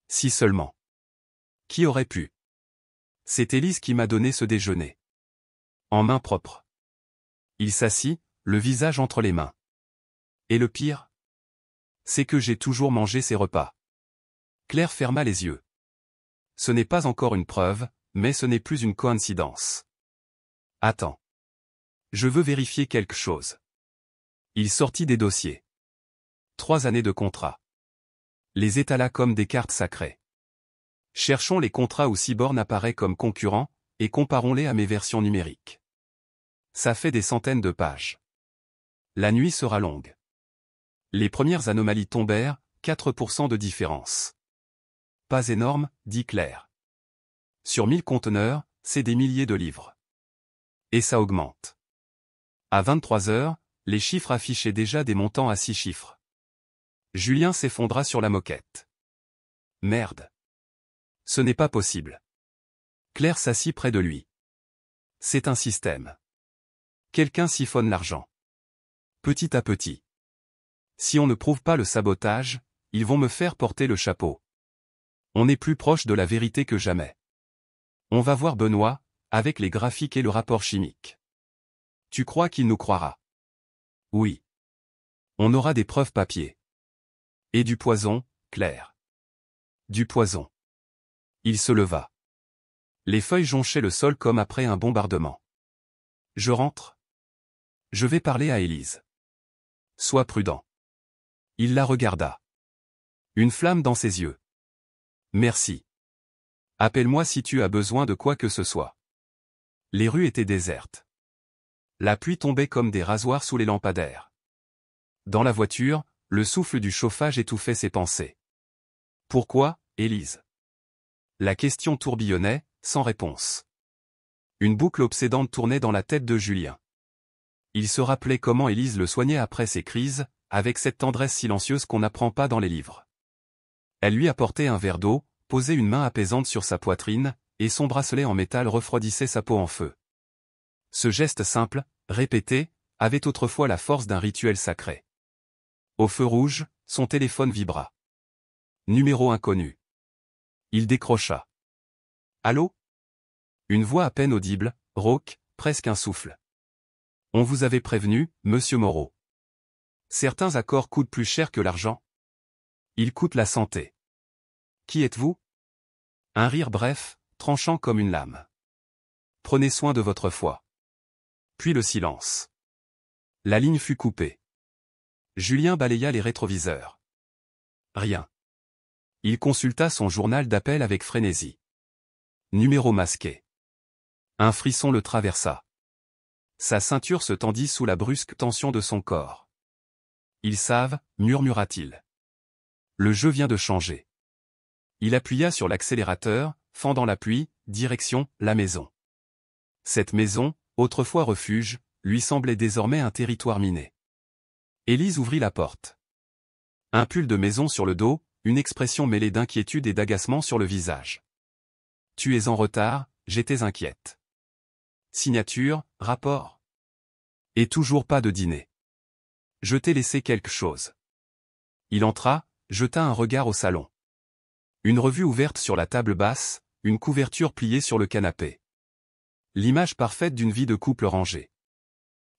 Si seulement. Qui aurait pu ? C'est Élise qui m'a donné ce déjeuner. En main propre. Il s'assit, le visage entre les mains. Et le pire ? C'est que j'ai toujours mangé ses repas. Claire ferma les yeux. Ce n'est pas encore une preuve, mais ce n'est plus une coïncidence. Attends. Je veux vérifier quelque chose. Il sortit des dossiers. 3 années de contrat. Les étala comme des cartes sacrées. Cherchons les contrats où Cyborn apparaît comme concurrent, et comparons-les à mes versions numériques. Ça fait des centaines de pages. La nuit sera longue. Les premières anomalies tombèrent, 4% de différence. Pas énorme, dit Claire. Sur 1000 conteneurs, c'est des milliers de livres. Et ça augmente. À 23 heures, les chiffres affichaient déjà des montants à 6 chiffres. Julien s'effondra sur la moquette. Merde. Ce n'est pas possible. Claire s'assit près de lui. C'est un système. Quelqu'un siphonne l'argent. Petit à petit. Si on ne prouve pas le sabotage, ils vont me faire porter le chapeau. On est plus proche de la vérité que jamais. On va voir Benoît, avec les graphiques et le rapport chimique. Tu crois qu'il nous croira? Oui. On aura des preuves papier. Et du poison, Claire. Du poison. Il se leva. Les feuilles jonchaient le sol comme après un bombardement. Je rentre? Je vais parler à Élise. Sois prudent. Il la regarda. Une flamme dans ses yeux. Merci. Appelle-moi si tu as besoin de quoi que ce soit. Les rues étaient désertes. La pluie tombait comme des rasoirs sous les lampadaires. Dans la voiture, le souffle du chauffage étouffait ses pensées. Pourquoi, Élise? La question tourbillonnait, sans réponse. Une boucle obsédante tournait dans la tête de Julien. Il se rappelait comment Élise le soignait après ses crises, avec cette tendresse silencieuse qu'on n'apprend pas dans les livres. Elle lui apportait un verre d'eau, posait une main apaisante sur sa poitrine, et son bracelet en métal refroidissait sa peau en feu. Ce geste simple, répété, avait autrefois la force d'un rituel sacré. Au feu rouge, son téléphone vibra. Numéro inconnu. Il décrocha. Allô? Une voix à peine audible, rauque, presque un souffle. On vous avait prévenu, monsieur Moreau. Certains accords coûtent plus cher que l'argent. Ils coûtent la santé. Qui êtes-vous? Un rire bref, tranchant comme une lame. Prenez soin de votre foi. Puis le silence. La ligne fut coupée. Julien balaya les rétroviseurs. Rien. Il consulta son journal d'appel avec frénésie. Numéro masqué. Un frisson le traversa. Sa ceinture se tendit sous la brusque tension de son corps. Ils savent, murmura-t-il. Le jeu vient de changer. Il appuya sur l'accélérateur, fendant la pluie, direction la maison. Cette maison, autrefois refuge, lui semblait désormais un territoire miné. Élise ouvrit la porte. Un pull de maison sur le dos, une expression mêlée d'inquiétude et d'agacement sur le visage. « Tu es en retard, j'étais inquiète. » Signature, rapport. Et toujours pas de dîner. Je t'ai laissé quelque chose. Il entra, jeta un regard au salon. Une revue ouverte sur la table basse, une couverture pliée sur le canapé. L'image parfaite d'une vie de couple rangée.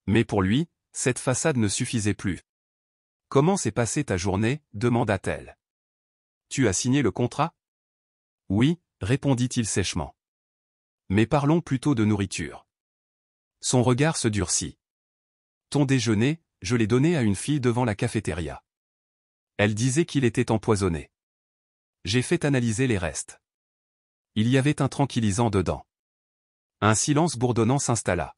Mais pour lui, cette façade ne suffisait plus. « Comment s'est passée ta journée ?» demanda-t-elle. « Tu as signé le contrat ?» « Oui », répondit-il sèchement. « Mais parlons plutôt de nourriture. » Son regard se durcit. « Ton déjeuner, je l'ai donné à une fille devant la cafétéria. Elle disait qu'il était empoisonné. J'ai fait analyser les restes. Il y avait un tranquillisant dedans. » Un silence bourdonnant s'installa.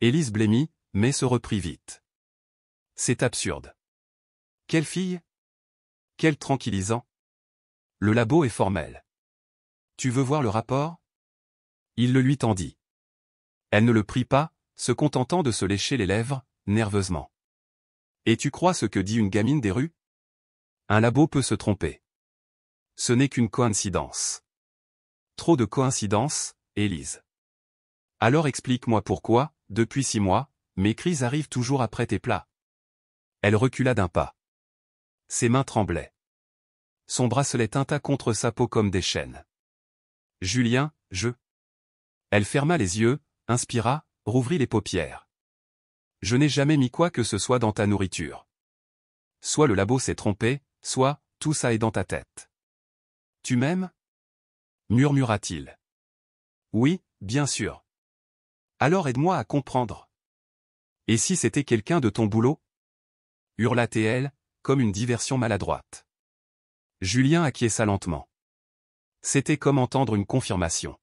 Élise blêmit, mais se reprit vite. « C'est absurde. Quelle fille? Quel tranquillisant? Le labo est formel. Tu veux voir le rapport ?» Il le lui tendit. Elle ne le prit pas, se contentant de se lécher les lèvres, nerveusement. « Et tu crois ce que dit une gamine des rues? Un labo peut se tromper. Ce n'est qu'une coïncidence. » Trop de coïncidences, Élise. Alors explique-moi pourquoi, depuis 6 mois, mes crises arrivent toujours après tes plats. Elle recula d'un pas. Ses mains tremblaient. Son bracelet tinta contre sa peau comme des chaînes. Julien, je... Elle ferma les yeux, inspira, rouvrit les paupières. Je n'ai jamais mis quoi que ce soit dans ta nourriture. Soit le labo s'est trompé, soit, tout ça est dans ta tête. Tu m'aimes? Murmura-t-il. Oui, bien sûr. Alors aide-moi à comprendre. Et si c'était quelqu'un de ton boulot? Hurla-t-elle, comme une diversion maladroite. Julien acquiesça lentement. C'était comme entendre une confirmation.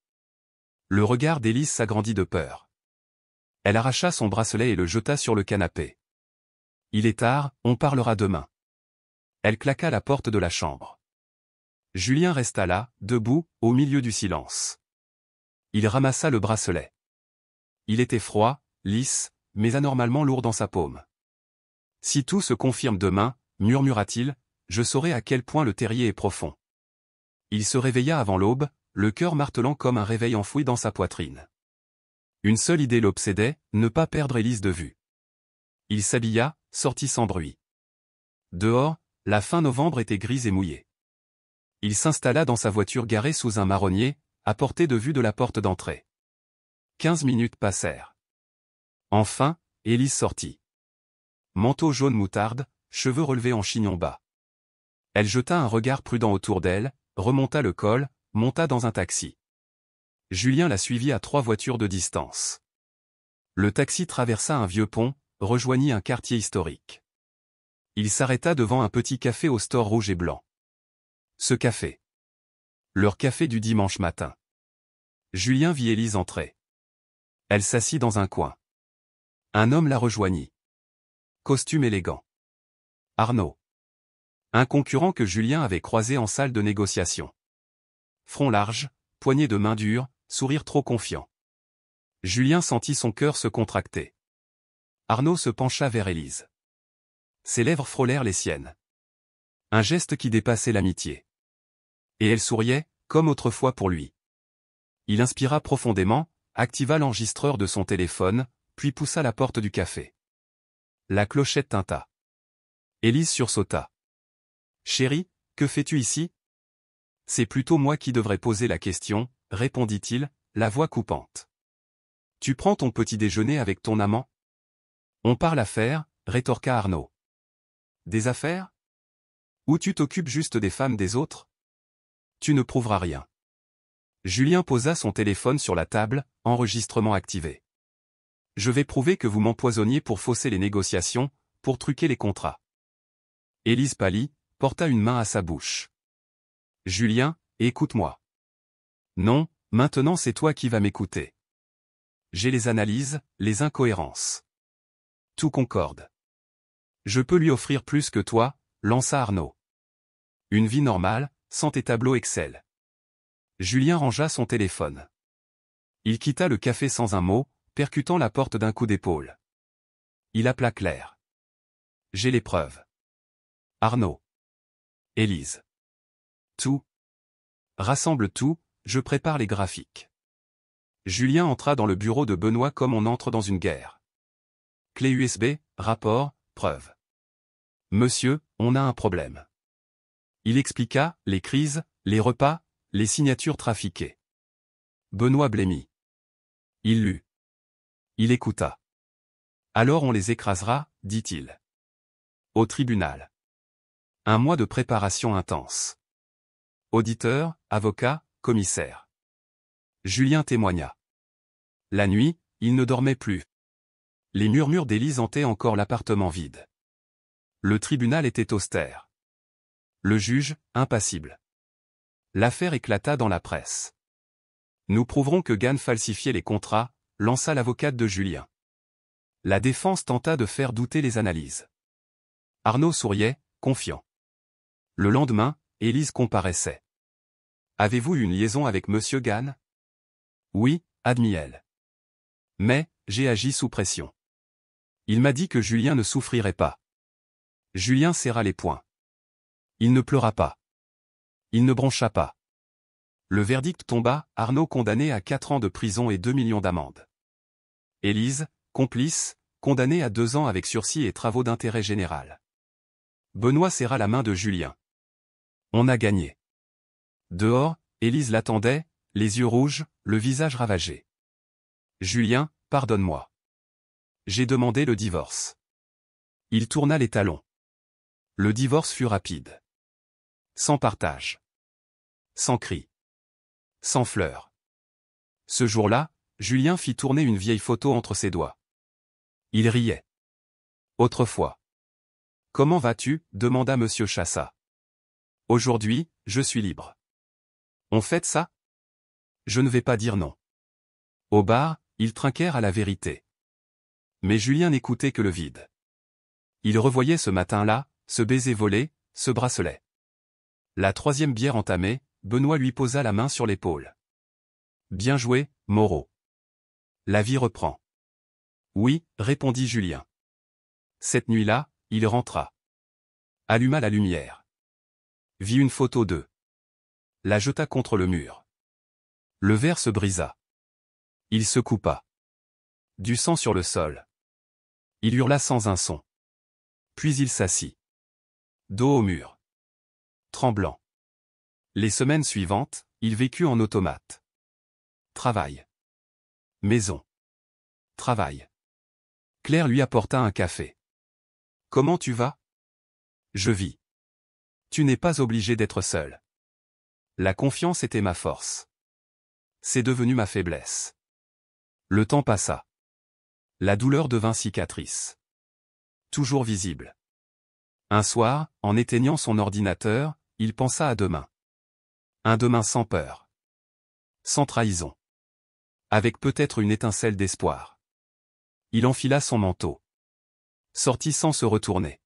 Le regard d'Élise s'agrandit de peur. Elle arracha son bracelet et le jeta sur le canapé. Il est tard, on parlera demain. Elle claqua la porte de la chambre. Julien resta là, debout, au milieu du silence. Il ramassa le bracelet. Il était froid, lisse, mais anormalement lourd dans sa paume. Si tout se confirme demain, murmura-t-il, je saurai à quel point le terrier est profond. Il se réveilla avant l'aube, le cœur martelant comme un réveil enfoui dans sa poitrine. Une seule idée l'obsédait, ne pas perdre Élise de vue. Il s'habilla, sortit sans bruit. Dehors, la fin novembre était grise et mouillée. Il s'installa dans sa voiture garée sous un marronnier, à portée de vue de la porte d'entrée. 15 minutes passèrent. Enfin, Élise sortit. Manteau jaune moutarde, cheveux relevés en chignon bas. Elle jeta un regard prudent autour d'elle, remonta le col, monta dans un taxi. Julien la suivit à 3 voitures de distance. Le taxi traversa un vieux pont, rejoignit un quartier historique. Il s'arrêta devant un petit café au store rouge et blanc. Ce café. Leur café du dimanche matin. Julien vit Élise entrer. Elle s'assit dans un coin. Un homme la rejoignit. Costume élégant. Arnaud. Un concurrent que Julien avait croisé en salle de négociation. Front large, poignée de main dure, sourire trop confiant. Julien sentit son cœur se contracter. Arnaud se pencha vers Élise. Ses lèvres frôlèrent les siennes. Un geste qui dépassait l'amitié. Et elle souriait, comme autrefois pour lui. Il inspira profondément, activa l'enregistreur de son téléphone, puis poussa la porte du café. La clochette tinta. Élise sursauta. « Chérie, que fais-tu ici ?» « C'est plutôt moi qui devrais poser la question, » répondit-il, la voix coupante. « Tu prends ton petit déjeuner avec ton amant ? » « On parle affaires, » rétorqua Arnaud. « Des affaires ? Ou tu t'occupes juste des femmes des autres ? Tu ne prouveras rien. » Julien posa son téléphone sur la table, enregistrement activé. « Je vais prouver que vous m'empoisonniez pour fausser les négociations, pour truquer les contrats. » Élise pâlit, porta une main à sa bouche. « Julien, écoute-moi. » »« Non, maintenant c'est toi qui vas m'écouter. J'ai les analyses, les incohérences. Tout concorde. Je peux lui offrir plus que toi, lança Arnaud. Une vie normale, sans tes tableaux Excel. Julien rangea son téléphone. Il quitta le café sans un mot, percutant la porte d'un coup d'épaule. Il appela Claire. J'ai les preuves. Arnaud. Élise. Tout. Rassemble tout, je prépare les graphiques. Julien entra dans le bureau de Benoît comme on entre dans une guerre. Clé USB, rapport, preuve. Monsieur, on a un problème. Il expliqua, les crises, les repas, les signatures trafiquées. Benoît blêmit. Il lut. Il écouta. Alors on les écrasera, dit-il. Au tribunal. Un mois de préparation intense. Auditeur, avocat, commissaire. Julien témoigna. La nuit, il ne dormait plus. Les murmures d'Élise hantaient encore l'appartement vide. Le tribunal était austère. Le juge, impassible. L'affaire éclata dans la presse. Nous prouverons que Gann falsifiait les contrats, lança l'avocate de Julien. La défense tenta de faire douter les analyses. Arnaud souriait, confiant. Le lendemain, Élise comparaissait. Avez-vous une liaison avec Monsieur Gann? Oui, admit-elle. Mais, j'ai agi sous pression. Il m'a dit que Julien ne souffrirait pas. Julien serra les poings. Il ne pleura pas. Il ne broncha pas. Le verdict tomba, Arnaud condamné à 4 ans de prison et 2 millions d'amende. Élise, complice, condamnée à 2 ans avec sursis et travaux d'intérêt général. Benoît serra la main de Julien. On a gagné. Dehors, Élise l'attendait, les yeux rouges, le visage ravagé. Julien, pardonne-moi. J'ai demandé le divorce. Il tourna les talons. Le divorce fut rapide. Sans partage. Sans cris. Sans fleurs. Ce jour-là, Julien fit tourner une vieille photo entre ses doigts. Il riait. Autrefois. Comment vas-tu? Demanda Monsieur Chassa. Aujourd'hui, je suis libre. On fête ça? Je ne vais pas dire non. Au bar, ils trinquèrent à la vérité. Mais Julien n'écoutait que le vide. Il revoyait ce matin-là, ce baiser volé, ce bracelet. La 3e bière entamée, Benoît lui posa la main sur l'épaule. Bien joué, Moreau. La vie reprend. Oui, répondit Julien. Cette nuit-là, il rentra. Alluma la lumière. Vit une photo d'eux. La jeta contre le mur. Le verre se brisa. Il se coupa. Du sang sur le sol. Il hurla sans un son. Puis il s'assit. Dos au mur. Tremblant. Les semaines suivantes, il vécut en automate. Travail. Maison. Travail. Claire lui apporta un café. Comment tu vas? Je vis. Tu n'es pas obligé d'être seul. La confiance était ma force. C'est devenu ma faiblesse. Le temps passa. La douleur devint cicatrice. Toujours visible. Un soir, en éteignant son ordinateur, il pensa à demain. Un demain sans peur. Sans trahison. Avec peut-être une étincelle d'espoir. Il enfila son manteau. Sortit sans se retourner.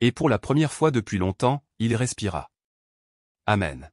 Et pour la première fois depuis longtemps, il respira. Amen.